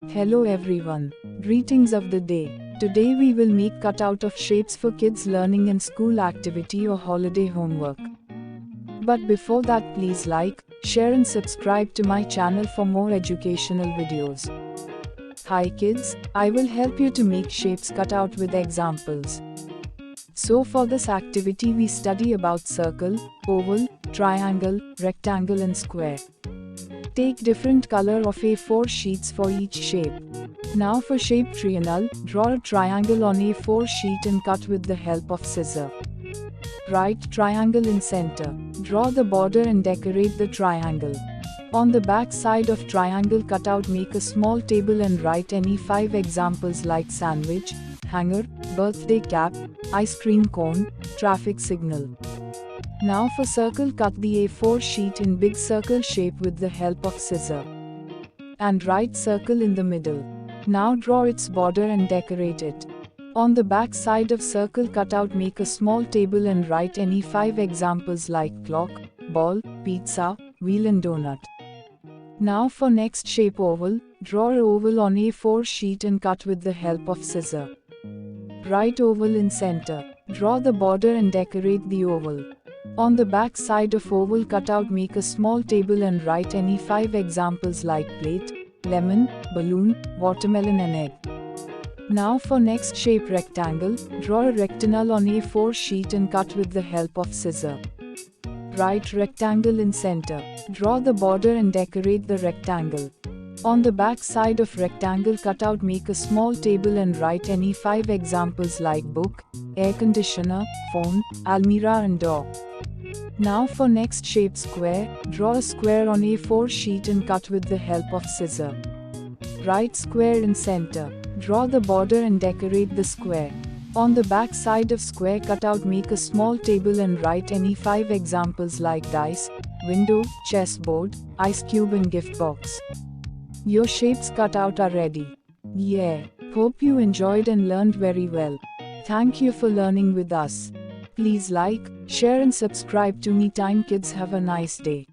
Hello everyone. Greetings of the day. Today we will make cutout of shapes for kids learning in school activity or holiday homework. But before that, please like, share and subscribe to my channel for more educational videos. Hi kids, I will help you to make shapes cutout with examples. So for this activity we study about circle, oval, triangle, rectangle and square. Take different color of A4 sheets for each shape. Now for shape triangle, draw a triangle on A4 sheet and cut with the help of scissor. Write triangle in center. Draw the border and decorate the triangle. On the back side of triangle cutout, make a small table and write any 5 examples like sandwich, hanger, birthday cap, ice cream cone, traffic signal. Now for circle, cut the A4 sheet in big circle shape with the help of scissor. And write circle in the middle. Now draw its border and decorate it. On the back side of circle cutout, make a small table and write any 5 examples like clock, ball, pizza, wheel and donut. Now for next shape oval, draw an oval on A4 sheet and cut with the help of scissor. Write oval in center. Draw the border and decorate the oval. On the back side of oval cutout, make a small table and write any 5 examples like plate, lemon, balloon, watermelon and egg. Now for next shape rectangle, draw a rectangle on A4 sheet and cut with the help of scissor. Write rectangle in center. Draw the border and decorate the rectangle. On the back side of rectangle cutout, make a small table and write any 5 examples like book, air conditioner, phone, almirah and door. Now for next shape square, draw a square on A4 sheet and cut with the help of scissor. Write square in center. Draw the border and decorate the square. On the back side of square cutout, make a small table and write any 5 examples like dice, window, chessboard, ice cube and gift box. Your shapes cutout are ready. Yeah, hope you enjoyed and learned very well. Thank you for learning with us. Please like, share and subscribe to me. Time Kids. Have a nice day.